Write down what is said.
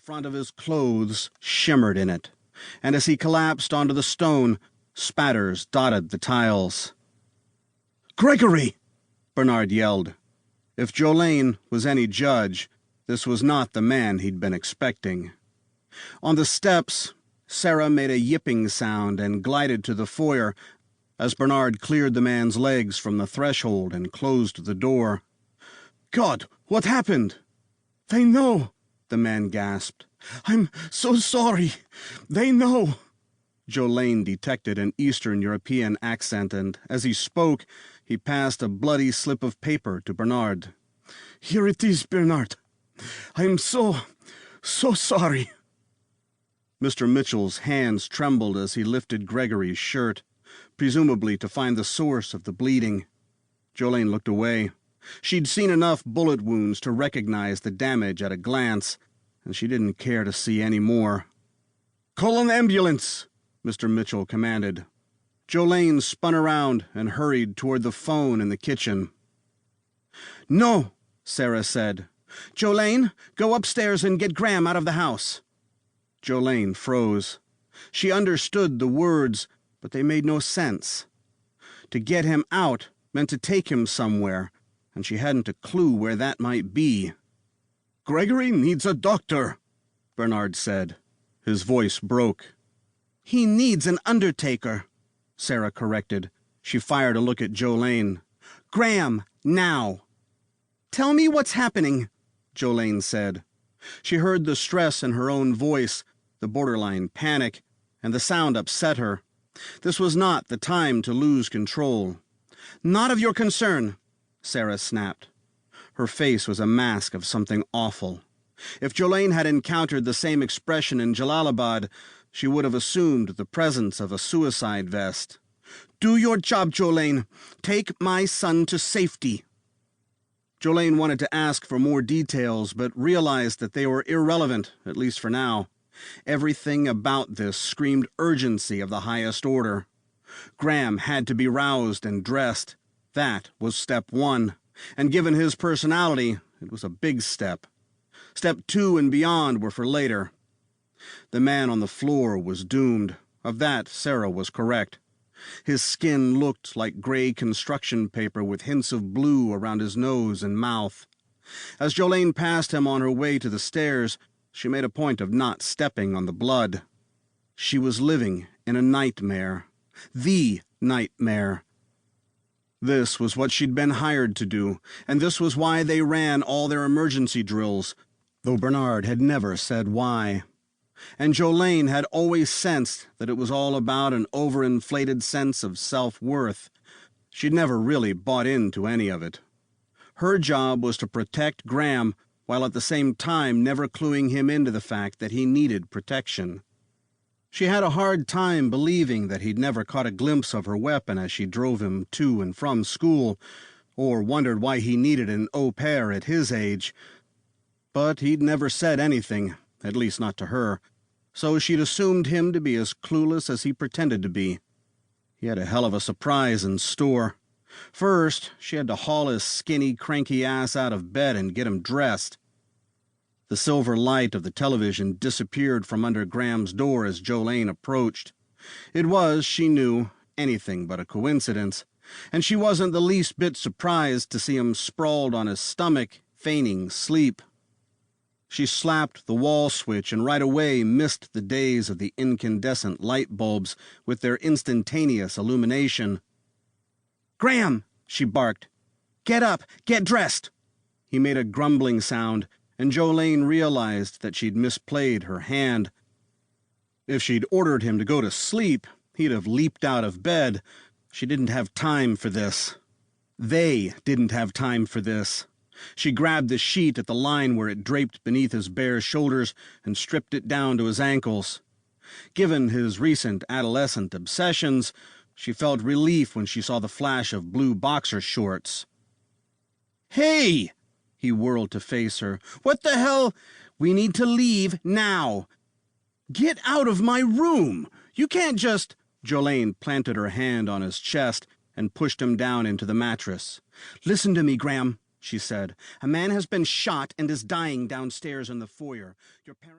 front of his clothes shimmered in it, and as he collapsed onto the stone, spatters dotted the tiles. "Gregory!" Bernard yelled. If Jolene was any judge, this was not the man he'd been expecting. On the steps, Sarah made a yipping sound and glided to the foyer as Bernard cleared the man's legs from the threshold and closed the door. "God, what happened?" "They know," the man gasped. "I'm so sorry. They know." Jolene detected an Eastern European accent, and as he spoke, he passed a bloody slip of paper to Bernard. "Here it is, Bernard. I'm so sorry." Mr. Mitchell's hands trembled as he lifted Gregory's shirt, presumably to find the source of the bleeding. Jolene looked away. She'd seen enough bullet wounds to recognize the damage at a glance, and she didn't care to see any more. "Call an ambulance," Mr. Mitchell commanded. Jolene spun around and hurried toward the phone in the kitchen. "No," Sarah said. "Jolene, go upstairs and get Graham out of the house." Jolene froze. She understood the words, but they made no sense. To get him out meant to take him somewhere, and she hadn't a clue where that might be. "Gregory needs a doctor," Bernard said. His voice broke. "He needs an undertaker," Sarah corrected. She fired a look at Jolene. "Graham, now." "Tell me what's happening," Jolene said. She heard the stress in her own voice, the borderline panic, and the sound upset her. This was not the time to lose control. "Not of your concern," Sarah snapped. Her face was a mask of something awful. If Jolene had encountered the same expression in Jalalabad, she would have assumed the presence of a suicide vest. "Do your job, Jolene. Take my son to safety." Jolene wanted to ask for more details, but realized that they were irrelevant, at least for now. Everything about this screamed urgency of the highest order. Graham had to be roused and dressed. That was step one, and given his personality, it was a big step. Step 2 and beyond were for later. The man on the floor was doomed. Of that, Sarah was correct. His skin looked like gray construction paper with hints of blue around his nose and mouth. As Jolene passed him on her way to the stairs, she made a point of not stepping on the blood. She was living in a nightmare. The nightmare. This was what she'd been hired to do, and this was why they ran all their emergency drills, though Bernard had never said why. And Jolene had always sensed that it was all about an overinflated sense of self-worth. She'd never really bought into any of it. Her job was to protect Graham, while at the same time never cluing him into the fact that he needed protection. She had a hard time believing that he'd never caught a glimpse of her weapon as she drove him to and from school, or wondered why he needed an au pair at his age. But he'd never said anything, at least not to her, so she'd assumed him to be as clueless as he pretended to be. He had a hell of a surprise in store. First, she had to haul his skinny, cranky ass out of bed and get him dressed. The silver light of the television disappeared from under Graham's door as Jolene approached. It was, she knew, anything but a coincidence, and she wasn't the least bit surprised to see him sprawled on his stomach, feigning sleep. She slapped the wall switch and right away missed the days of the incandescent light bulbs with their instantaneous illumination. "Graham!" she barked. "Get up! Get dressed!" He made a grumbling sound, and Jolene realized that she'd misplayed her hand. If she'd ordered him to go to sleep, he'd have leaped out of bed. She didn't have time for this. They didn't have time for this. She grabbed the sheet at the line where it draped beneath his bare shoulders and stripped it down to his ankles. Given his recent adolescent obsessions, she felt relief when she saw the flash of blue boxer shorts. "Hey!" He whirled to face her. "What the hell? We need to leave now." "Get out of my room! You can't just—" Jolene planted her hand on his chest and pushed him down into the mattress. "Listen to me, Graham," she said. "A man has been shot and is dying downstairs in the foyer. Your parents..."